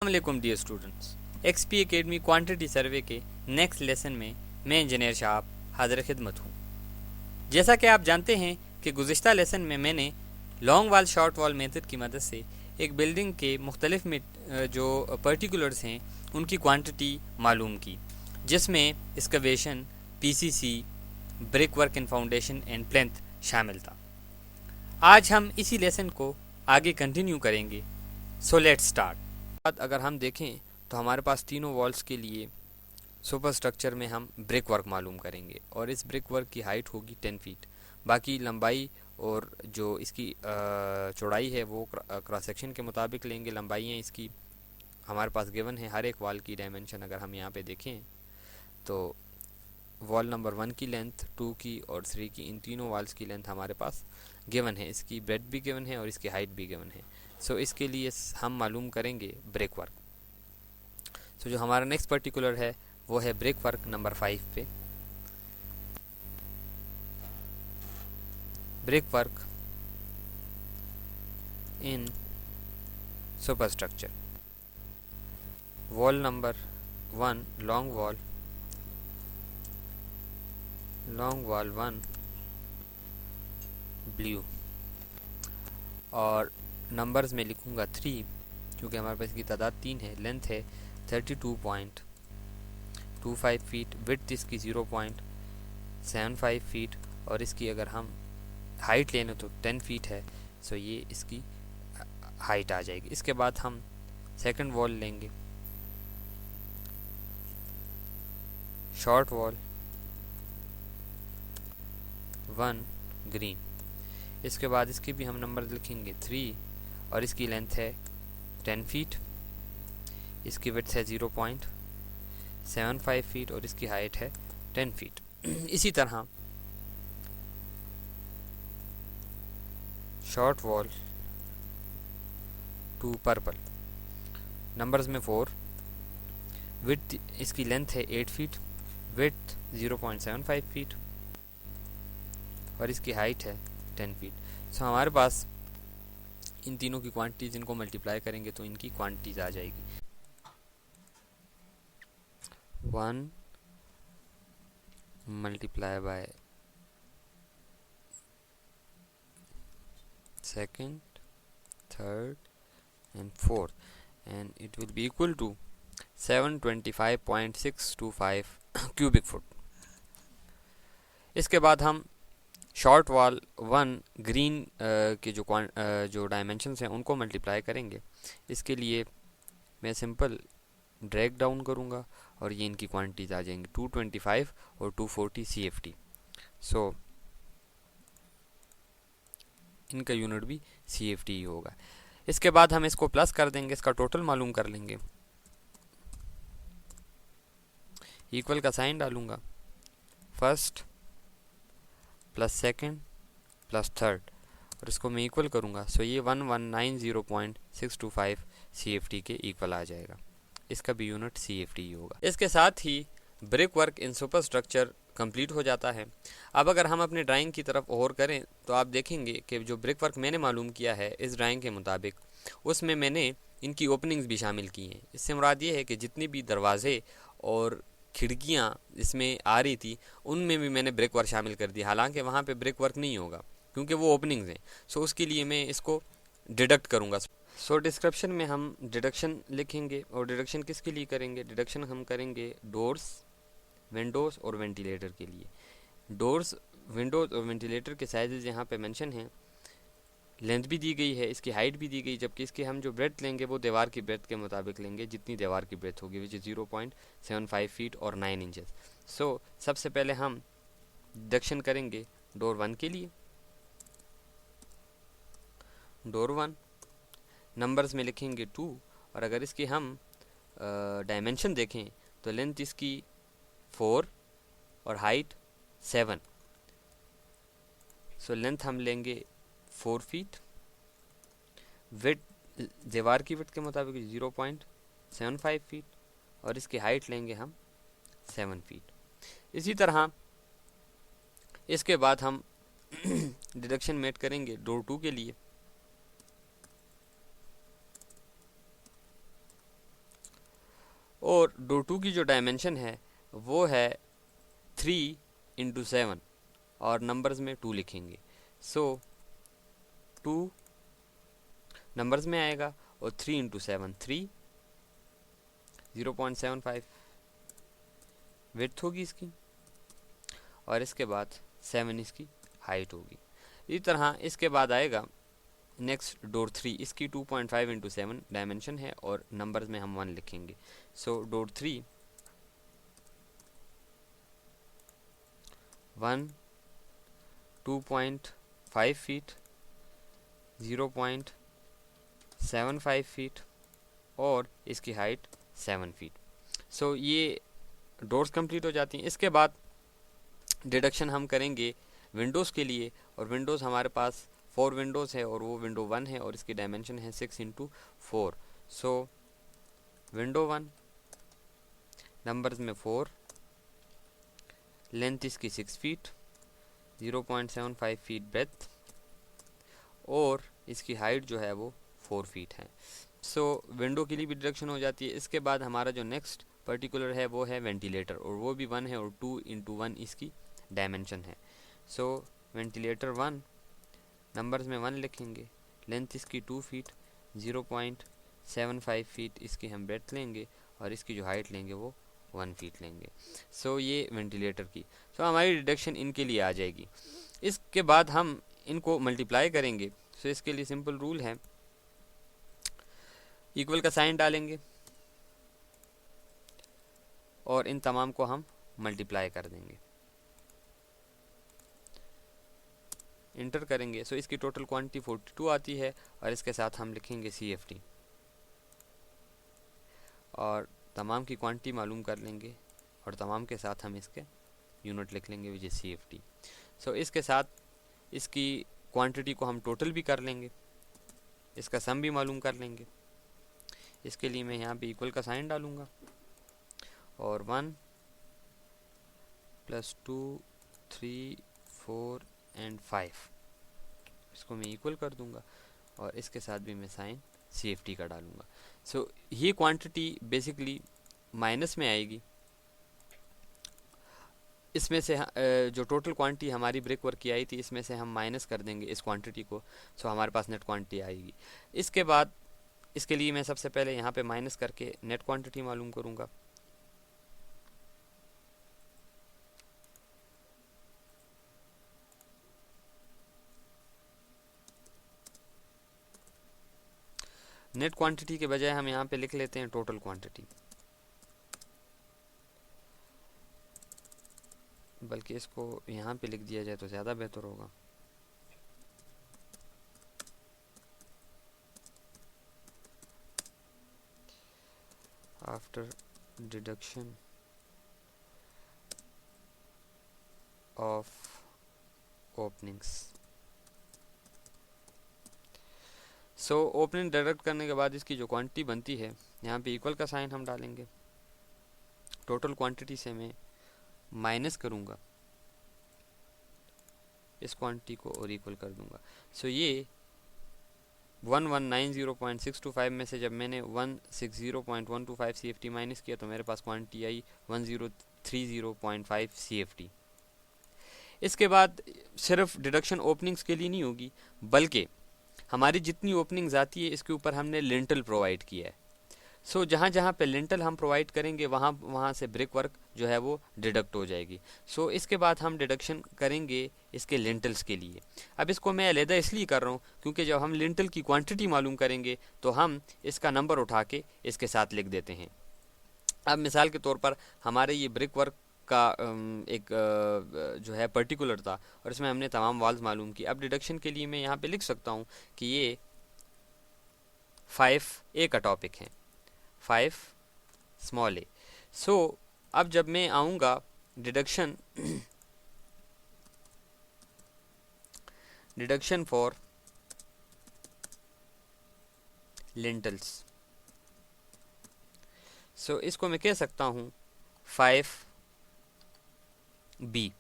अस्सलामुअलैकुम dear students, XP academy quantity survey के next lesson में मैं इंजीनियर शाह हाजिर खिदमत हूँ। जैसा कि आप जानते हैं कि गुज़िश्ता लेसन में मैंने long wall short wall method की मदद से एक बिल्डिंग के मुख्तलिफ जो पर्टिकुलर्स हैं उनकी क्वांटिटी मालूम की, जिसमें excavation, PCC, brick work in foundation and plinth शामिल था। आज हम इसी लेसन को आगे कंटिन्यू करेंगे। So let's start. अगर हम देखें तो हमारे पास तीनों वॉल्स के लिए सुपर स्ट्रक्चर में हम ब्रिक वर्क मालूम करेंगे और इस ब्रिक वर्क की हाइट होगी 10 फीट। बाकी लंबाई और जो इसकी चौड़ाई है वो क्रॉस सेक्शन के मुताबिक लेंगे। लंबाइयाँ इसकी हमारे पास गिवन है। हर एक वॉल की डायमेंशन अगर हम यहाँ पे देखें तो वॉल नंबर 1 की लेंथ, 2 की और 3 की, इन तीनों वॉल्स की लेंथ हमारे पास गिवन है। इसकी ब्रेड्थ भी गिवन है और इसकी हाइट भी गिवन है। सो इसके लिए हम मालूम करेंगे ब्रिक वर्क। सो जो हमारा नेक्स्ट पर्टिकुलर है वो है ब्रिक वर्क नंबर 5 पे। Brick work in super structure, wall number 1, long wall 1 blue, और नंबर्स में लिखूँगा 3 क्योंकि हमारे पास इसकी तादाद 3 है। लेंथ है 32.25 फीट, विड्थ इसकी 0.75 फीट और इसकी अगर हम हाइट लें तो 10 फीट है। सो ये इसकी हाइट आ जाएगी। इसके बाद हम सेकंड वॉल लेंगे, शॉर्ट वॉल 1 ग्रीन। इसके बाद इसके भी हम नंबर लिखेंगे 3 और इसकी लेंथ है 10 फीट, इसकी विड्थ है 0.75 फीट और इसकी हाइट है 10 फीट। इसी तरह शॉर्ट वॉल 2 पर्पल, नंबर्स में 4, विड्थ इसकी लेंथ है 8 फीट, विड्थ 0.75 फीट और इसकी हाइट है 10 फीट। सो हमारे पास इन तीनों की क्वांटिटीज, इनको मल्टीप्लाई करेंगे तो इनकी क्वांटिटीज आ जाएगी। 1 multiply by second, third and fourth, and it will be equal to 725.625 cubic foot। इसके बाद हम शॉर्ट वॉल 1 ग्रीन के जो डायमेंशंस हैं उनको मल्टीप्लाई करेंगे। इसके लिए मैं सिंपल ड्रैग डाउन करूँगा और ये इनकी क्वांटिटीज आ जाएंगी 225 और 240 CFT। सो इनका यूनिट भी CFT ही होगा। इसके बाद हम इसको प्लस कर देंगे, इसका टोटल मालूम कर लेंगे। इक्वल का साइन डालूंगा, first plus second plus third और इसको मैं इक्वल करूंगा। सो ये 1190.625 CFT के इक्वल आ जाएगा। इसका भी यूनिट CFT ही होगा। इसके साथ ही brick work in super structure complete हो जाता है। अब अगर हम अपनी ड्राइंग की तरफ और करें तो आप देखेंगे कि जो ब्रिक वर्क मैंने मालूम किया है इस ड्राइंग के मुताबिक, उसमें मैंने इनकी ओपनिंग्स भी शामिल की हैं। इससे मुराद ये है कि जितनी भी दरवाजे और खिड़कियाँ इसमें आ रही थी उनमें भी मैंने ब्रिक वर्क शामिल कर दिया। हालांकि वहाँ पे ब्रिक वर्क नहीं होगा क्योंकि वो ओपनिंग्स हैं। सो उसके लिए मैं इसको डिडक्ट करूँगा। सो डिस्क्रिप्शन में हम डिडक्शन लिखेंगे और डिडक्शन किसके लिए करेंगे? डिडक्शन हम करेंगे डोर्स, विंडोज़ और वेंटिलेटर के लिए। डोर्स, विंडोज़ और वेंटिलेटर के साइजेस यहाँ पे मेंशन हैं। लेंथ भी दी गई है, इसकी हाइट भी दी गई, जबकि इसकी हम जो ब्रेथ लेंगे वो दीवार की ब्रेथ के मुताबिक लेंगे, जितनी दीवार की ब्रेथ होगी, विच इज़ 0.75 फीट और 9 इंचेस। सो सबसे पहले हम डिडक्शन करेंगे डोर 1 के लिए। डोर 1 नंबर्स में लिखेंगे 2 और अगर इसकी हम डायमेंशन देखें तो लेंथ इसकी 4 और हाइट 7। सो लेंथ हम लेंगे 4 फीट, विड्थ दीवार की विड्थ के मुताबिक 0.75 फीट और इसकी हाइट लेंगे हम 7 फीट। इसी तरह इसके बाद हम डिडक्शन मेट करेंगे डोर 2 के लिए। और डोर 2 की जो डायमेंशन है वो है 3 × 7 और नंबर्स में 2 लिखेंगे। सो 2 नंबर्स में आएगा और 3 × 7 3 0.75 विड्थ होगी इसकी, और इसके बाद 7 इसकी हाइट होगी। इसी तरह इसके बाद आएगा नेक्स्ट डोर 3, इसकी 2.5 × 7 डायमेंशन है और नंबर्स में हम 1 लिखेंगे। सो डोर 3 1 2.5 फीट 0.75 फीट और इसकी हाइट 7 फीट। सो ये डोर्स कंप्लीट हो जाती हैं। इसके बाद डिडक्शन हम करेंगे विंडोज़ के लिए, और विंडोज़ हमारे पास 4 विंडोज़ है और वो विंडो 1 है और इसकी डायमेंशन है 6 × 4। सो विंडो 1 नंबर्स में 4, लेंथ इसकी 6 फीट 0.75 फीट ब्रेथ और इसकी हाइट जो है वो 4 फीट है। सो विंडो के लिए भी डिडक्शन हो जाती है। इसके बाद हमारा जो नेक्स्ट पर्टिकुलर है वो है वेंटिलेटर, और वो भी 1 है और 2 × 1 इसकी डायमेंशन है। सो वेंटिलेटर 1 नंबर्स में 1 लिखेंगे, लेंथ इसकी 2 फीट 0.75 फीट इसकी हम ब्रेथ लेंगे और इसकी जो हाइट लेंगे वो 1 फीट लेंगे। सो ये वेंटिलेटर की। सो हमारी डिडक्शन इनके लिए आ जाएगी। इसके बाद हम इनको मल्टीप्लाई करेंगे। सो इसके लिए सिंपल रूल है, इक्वल का साइन डालेंगे और इन तमाम को हम मल्टीप्लाई कर देंगे, इंटर करेंगे। सो इसकी टोटल क्वांटिटी 42 आती है और इसके साथ हम लिखेंगे CFT और तमाम की क्वांटिटी मालूम कर लेंगे और तमाम के साथ हम इसके यूनिट लिख लेंगे विच इज़ CFT। सो इसके साथ इसकी क्वांटिटी को हम टोटल भी कर लेंगे, इसका सम भी मालूम कर लेंगे। इसके लिए मैं यहाँ पे इक्वल का साइन डालूँगा और 1 + 2 3 4 एंड 5 इसको मैं इक्वल कर दूंगा और इसके साथ भी मैं साइन CFT का डालूंगा। सो ये क्वांटिटी बेसिकली माइनस में आएगी। इसमें से जो टोटल क्वांटिटी हमारी ब्रिक वर्क की आई थी इसमें से हम माइनस कर देंगे इस क्वांटिटी को। सो हमारे पास नेट क्वांटिटी आएगी। इसके बाद इसके लिए मैं सबसे पहले यहाँ पे माइनस करके नेट क्वांटिटी मालूम करूँगा। नेट क्वांटिटी के बजाय हम यहाँ पे लिख लेते हैं टोटल क्वांटिटी, बल्कि इसको यहाँ पे लिख दिया जाए तो ज़्यादा बेहतर होगा। After deduction of openings. So opening deduct करने के बाद इसकी जो क्वांटिटी बनती है यहाँ पे इक्वल का साइन हम डालेंगे। टोटल क्वांटिटी से मैं माइनस करूँगा इस क्वांटिटी को और इक्वल कर दूंगा। सो ये 1190.625 में से जब मैंने 160.125 CFT माइनस किया तो मेरे पास क्वांटिटी आई 1030.5 CFT। इसके बाद सिर्फ डिडक्शन ओपनिंग्स के लिए नहीं होगी, बल्कि हमारी जितनी ओपनिंग्स आती है इसके ऊपर हमने लिंटल प्रोवाइड किया है। सो जहाँ जहाँ पे लिंटल हम प्रोवाइड करेंगे वहाँ से ब्रिक वर्क जो है वो डिडक्ट हो जाएगी। सो इसके बाद हम डिडक्शन करेंगे इसके लिंटल्स के लिए। अब इसको मैं अलहदा इसलिए कर रहा हूँ क्योंकि जब हम लिंटल की क्वांटिटी मालूम करेंगे तो हम इसका नंबर उठा के इसके साथ लिख देते हैं। अब मिसाल के तौर पर हमारे ये ब्रिक वर्क का एक जो है पर्टिकुलर था और इसमें हमने तमाम वाल्स मालूम की। अब डिडक्शन के लिए मैं यहाँ पे लिख सकता हूँ कि ये 5A का टॉपिक है, 5 स्मॉल a। सो अब जब मैं आऊँगा डिडक्शन फॉर लिंटल्स। सो इसको मैं कह सकता हूँ 5B।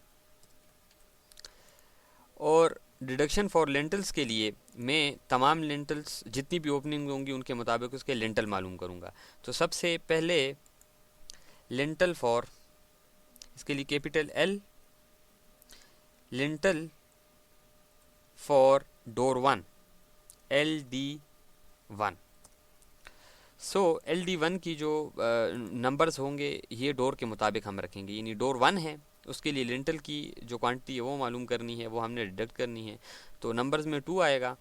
और डिडक्शन फॉर लिंटल्स के लिए मैं तमाम लिंटल्स जितनी भी ओपनिंग होंगी उनके मुताबिक उसके लिंटल मालूम करूँगा। तो सबसे पहले लिंटल फॉर, इसके लिए capital L, lintel for door 1 LD1। So LD1 की जो नंबर्स होंगे ये डोर के मुताबिक हम रखेंगे, यानी डोर 1 है उसके लिए लिंटल की जो क्वांटिटी है वो मालूम करनी है, वो हमने डिडक्ट करनी है। तो नंबर्स में 2 आएगा,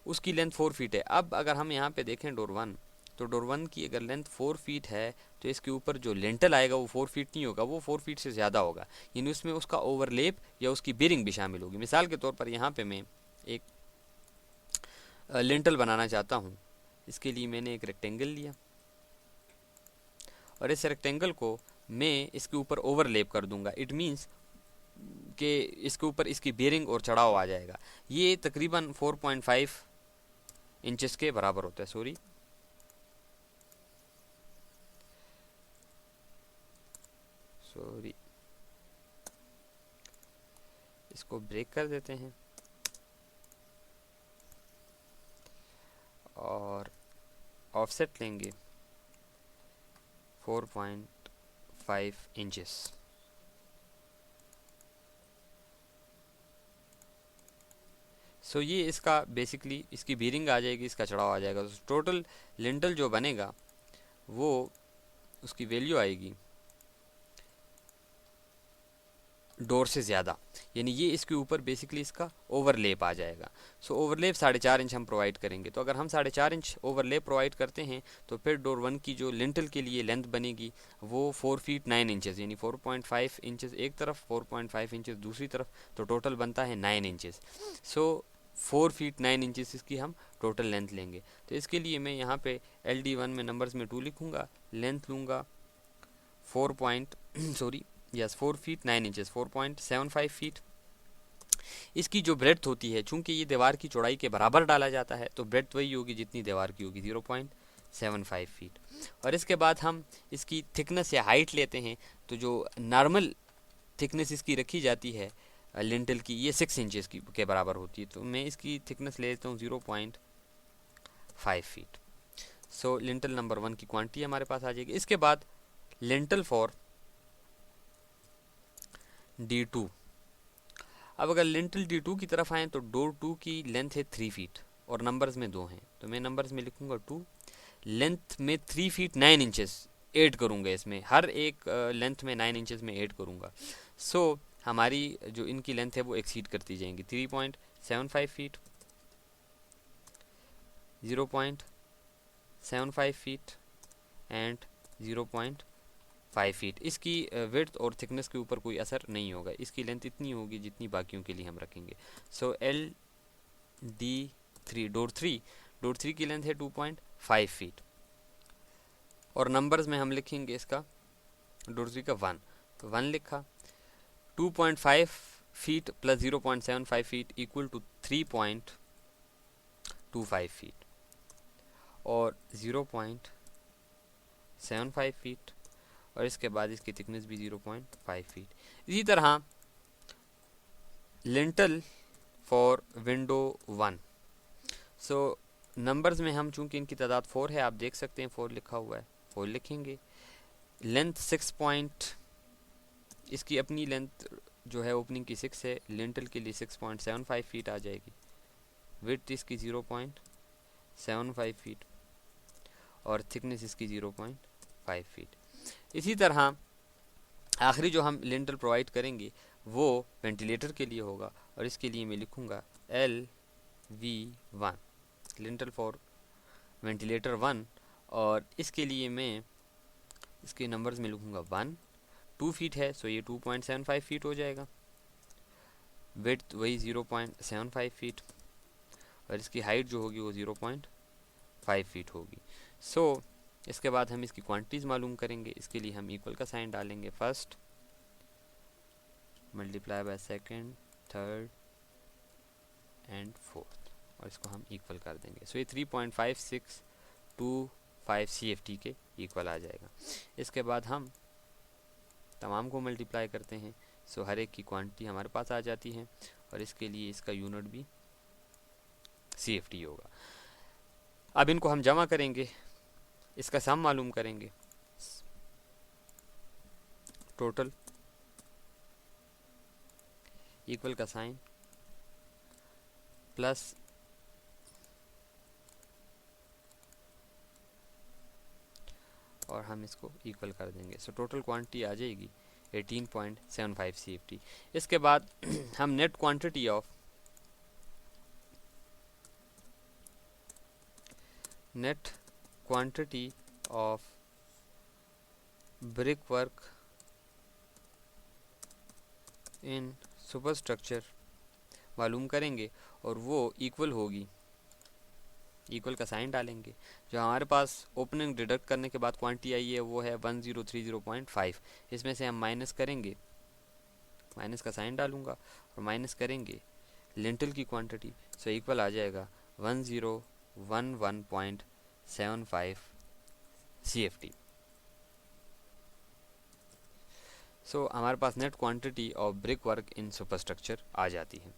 उसकी लेंथ 4 फीट है। अब अगर हम यहाँ पे देखें डोर 1, तो डोर 1 की अगर लेंथ 4 फीट है तो इसके ऊपर जो लिंटल आएगा वो 4 फीट नहीं होगा, वो 4 फीट से ज़्यादा होगा, यानी उसमें उसका ओवरलेप या उसकी बेरिंग भी शामिल होगी। मिसाल के तौर पर यहाँ पे मैं एक लिंटल बनाना चाहता हूँ, इसके लिए मैंने एक रेक्टेंगल लिया और इस रेक्टेंगल को मैं इसके ऊपर ओवरलेप कर दूंगा। इट मीन्स कि इसके ऊपर इसकी बेरिंग और चढ़ाव आ जाएगा। ये तकरीबन 4.5 इंचेस के बराबर होता है। सॉरी इसको ब्रेक कर देते हैं और ऑफसेट लेंगे 4.5 इंचेस। सो ये इसका बेसिकली इसकी बेरिंग आ जाएगी, इसका चढ़ाव आ जाएगा। तो टोटल लिंटल जो बनेगा वो उसकी वैल्यू आएगी डोर से ज़्यादा, यानी ये इसके ऊपर बेसिकली इसका ओवरलेप आ जाएगा। सो ओवरलेप 4.5 इंच हम प्रोवाइड करेंगे। तो अगर हम 4.5 इंच ओवरलेप प्रोवाइड करते हैं तो फिर डोर 1 की जो लिंटल के लिए लेंथ बनेगी वो 4 फीट 9 इंचेस, यानी 4.5 इंचेस एक तरफ, 4.5 इंचेस दूसरी तरफ, तो टोटल बनता है 9 इंचेस। सो 4 फीट 9 इंचेस इसकी हम टोटल लेंथ लेंगे। तो इसके लिए मैं यहाँ पे LD1 में नंबर्स में 2 लिखूँगा, लेंथ लूँगा 4 फीट 9 इंचेस, 4.75 फीट। इसकी जो ब्रेड्थ होती है, चूंकि ये दीवार की चौड़ाई के बराबर डाला जाता है तो ब्रेड्थ वही होगी जितनी दीवार की होगी, 0.75 फीट। और इसके बाद हम इसकी थिकनेस या हाइट लेते हैं। तो जो नॉर्मल थिकनेस इसकी रखी जाती है लिंटल की, ये 6 इंचेस की के बराबर होती है। तो मैं इसकी थिकनेस ले लेता हूँ 0.5 फीट। सो लिंटल नंबर 1 की क्वांटिटी हमारे पास आ जाएगी। इसके बाद लिंटल फॉर D2। अब अगर लिंटल D2 की तरफ आए तो डोर 2 की लेंथ है 3 फीट और नंबर्स में 2 हैं, तो मैं नंबर्स में लिखूंगा 2, लेंथ में 3 फीट 9 इंचेस ऐड करूंगा, इसमें हर एक लेंथ में 9 इंचेस में ऐड करूंगा। सो हमारी जो इनकी लेंथ है वो एक्सीड करती जाएंगी, 3.75 फीट, 0.75 फीट एंड 0.5 फीट। इसकी विड्थ और थिकनेस के ऊपर कोई असर नहीं होगा, इसकी लेंथ इतनी होगी जितनी बाकियों के लिए हम रखेंगे। सो LD3 डोर 3 की लेंथ है 2.5 फीट और नंबर्स में हम लिखेंगे इसका डोर 3 का 1, तो 1 लिखा। 2.5 feet plus 0.75 feet equal to 3.25 feet और 0.75 फीट और इसके बाद इसकी थिकनेस भी 0.5 फीट। इसी तरह lintel for window 1। So numbers में हम चूंकि इनकी तादाद 4 है, आप देख सकते हैं 4 लिखा हुआ है, 4 लिखेंगे। लेंथ 6 पॉइंट, इसकी अपनी लेंथ जो है ओपनिंग की 6 है, लिंटल के लिए 6.75 फीट आ जाएगी। विड्थ इसकी 0.75 फीट और थिकनेस इसकी 0.5 फीट। इसी तरह आखिरी जो हम लिंटल प्रोवाइड करेंगे वो वेंटिलेटर के लिए होगा और इसके लिए मैं लिखूँगा LV1, लिंटल फॉर वेंटिलेटर 1, और इसके लिए मैं इसके नंबर्स में लिखूँगा 1, 2 फीट है सो ये 2.75 फीट हो जाएगा, विड्थ वही 0.75 फीट और इसकी हाइट जो होगी वो 0.5 फीट होगी। सो इसके बाद हम इसकी क्वांटिटीज़ मालूम करेंगे। इसके लिए हम इक्वल का साइन डालेंगे, first multiply by second, third and fourth और इसको हम इक्वल कर देंगे। सो ये 3.5625 CFT के इक्वल आ जाएगा। इसके बाद हम तमाम को मल्टीप्लाई करते हैं, सो हर एक की क्वांटिटी हमारे पास आ जाती है और इसके लिए इसका यूनिट भी CFT होगा। अब इनको हम जमा करेंगे, इसका सम मालूम करेंगे। टोटल इक्वल का साइन प्लस और हम इसको इक्वल कर देंगे। सो टोटल क्वांटिटी आ जाएगी 18.75 CFT। इसके बाद हम net quantity of brick work in superstructure मालूम करेंगे और वो इक्वल होगी, इक्वल का साइन डालेंगे। जो हमारे पास ओपनिंग डिडक्ट करने के बाद क्वांटिटी आई है वो है 1030.5। इसमें से हम माइनस करेंगे, माइनस का साइन डालूंगा और माइनस करेंगे लिंटल की क्वांटिटी। सो इक्वल आ जाएगा 1011.75 CFT। सो हमारे पास net quantity of brick work in superstructure आ जाती है।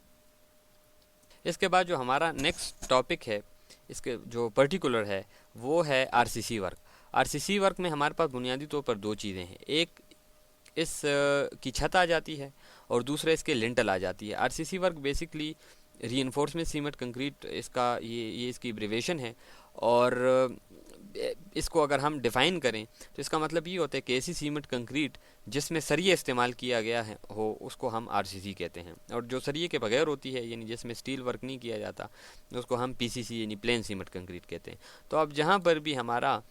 इसके बाद जो हमारा नेक्स्ट टॉपिक है, इसके जो पर्टिकुलर है वो है आरसीसी वर्क। आरसीसी वर्क में हमारे पास बुनियादी तौर पर दो चीज़ें हैं, एक इस की छत आ जाती है और दूसरा इसके लिंटल आ जाती है। RCC work basically reinforcement cement concrete, इसका ये इसकी एब्रिविएशन है। और इसको अगर हम डिफ़ाइन करें तो इसका मतलब ये होता है कि ऐसी सीमेंट कंक्रीट जिसमें सरिये इस्तेमाल किया गया है हो उसको हम आरसीसी कहते हैं, और जो सरिये के बगैर होती है यानी जिसमें स्टील वर्क नहीं किया जाता उसको हम पीसीसी यानी प्लेन सीमेंट कंक्रीट कहते हैं। तो अब जहाँ पर भी हमारा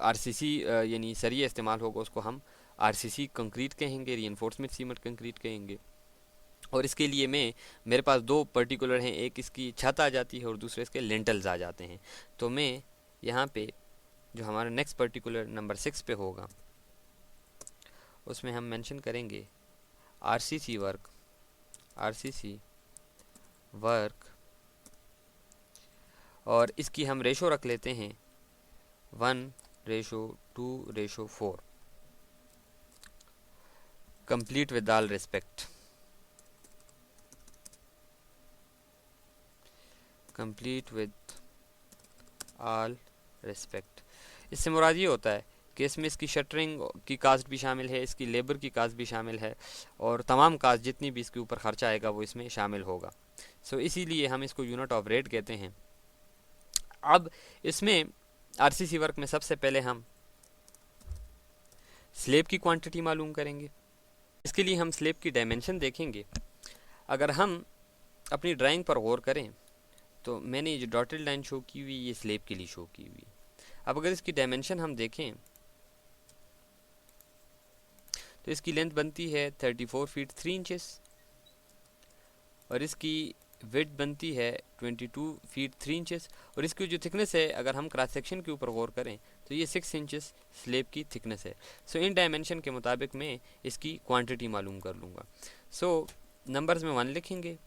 आरसीसी यानी सरिये इस्तेमाल होगा उसको हम आरसीसी कंक्रीट कहेंगे, रीइंफोर्समेंट सीमेंट कंक्रीट कहेंगे। और इसके लिए मेरे पास दो पर्टिकुलर हैं, एक इसकी छत आ जाती है और दूसरे इसके लिंटल्स आ जाते हैं। तो मैं यहाँ पे जो हमारा नेक्स्ट पर्टिकुलर नंबर 6 पे होगा उसमें हम मेंशन करेंगे आरसीसी वर्क और इसकी हम रेशो रख लेते हैं 1:2:4 complete with all respect. Complete with all respect. इससे मुराद ये होता है कि इसमें इसकी शटरिंग की कास्ट भी शामिल है, इसकी लेबर की कास्ट भी शामिल है और तमाम कास्ट जितनी भी इसके ऊपर खर्चा आएगा वो इसमें शामिल होगा। सो इसीलिए हम इसको यूनिट ऑफ रेट कहते हैं। अब इसमें आरसीसी वर्क में सबसे पहले हम स्लेब की क्वांटिटी मालूम करेंगे। इसके लिए हम स्लेब की डायमेंशन देखेंगे। अगर हम अपनी ड्राइंग पर गौर करें तो मैंने ये जो डॉटेड लाइन शो की हुई ये स्लेब के लिए शो की हुई। अब अगर इसकी डायमेंशन हम देखें तो इसकी लेंथ बनती है 34 फीट 3 इंचेस और इसकी विड्थ बनती है 22 फीट 3 इंचेस और इसकी जो थिकनेस है अगर हम क्रॉस सेक्शन के ऊपर गौर करें तो ये 6 इंचेस स्लेब की थिकनेस है। सो इन डायमेंशन के मुताबिक मैं इसकी क्वांटिटी मालूम कर लूँगा। सो नंबर्स में 1 लिखेंगे।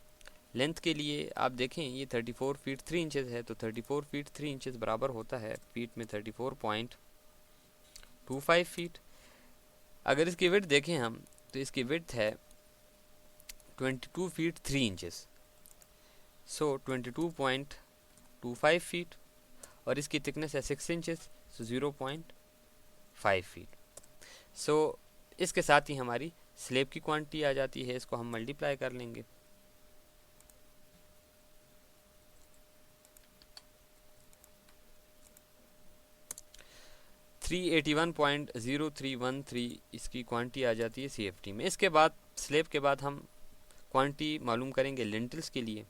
लेंथ के लिए आप देखें ये 34 फीट 3 इंचेस है, तो 34 फीट 3 इंचेस बराबर होता है फीट में 34.25 फीट। अगर इसकी विड्थ देखें हम तो इसकी विड्थ है 22 फीट 3 इंचेस, सो 22.25 फीट और इसकी थिकनेस है 6 इंचेस, सो 0.5 फीट। सो इसके साथ ही हमारी स्लेब की क्वांटिटी आ जाती है, इसको हम मल्टीप्लाई कर लेंगे। $381.0313 इसकी क्वांटिटी आ जाती है CFT में। इसके बाद स्लेब के बाद हम क्वांटिटी मालूम करेंगे लिंटल्स के लिए।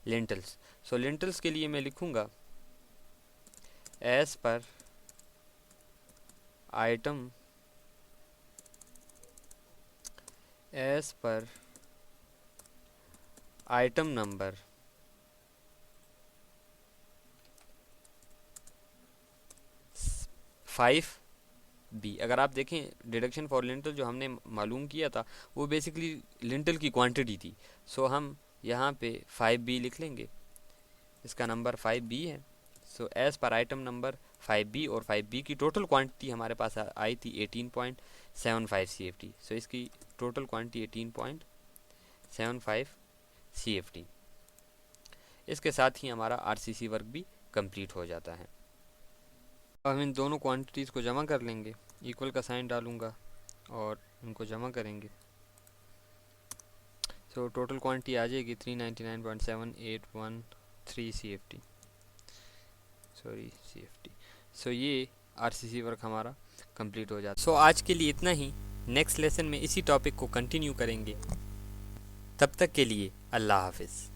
लिंटल्स, सो लिंटल्स के लिए मैं लिखूंगा as per item number 5B। अगर आप देखें डिडक्शन फॉर लिंटल जो हमने मालूम किया था वो बेसिकली लिंटल की क्वांटिटी थी। सो हम यहाँ पे 5B लिख लेंगे, इसका नंबर 5B है। So as per item number 5B और 5B की टोटल क्वांटिटी हमारे पास आई थी 18.75 CFT। सो इसकी टोटल क्वांटिटी 18.75 CFT। इसके साथ ही हमारा RCC वर्क भी कंप्लीट हो जाता है। हम इन दोनों क्वांटिटीज़ को जमा कर लेंगे, इक्वल का साइन डालूंगा और इनको जमा करेंगे। सो टोटल क्वांटिटी आ जाएगी 399.7813 CFT, सॉरी CFT। सो ये RCC वर्क हमारा कंप्लीट हो जाता है। सो आज के लिए इतना ही। नेक्स्ट लेसन में इसी टॉपिक को कंटिन्यू करेंगे। तब तक के लिए अल्लाह हाफिज़।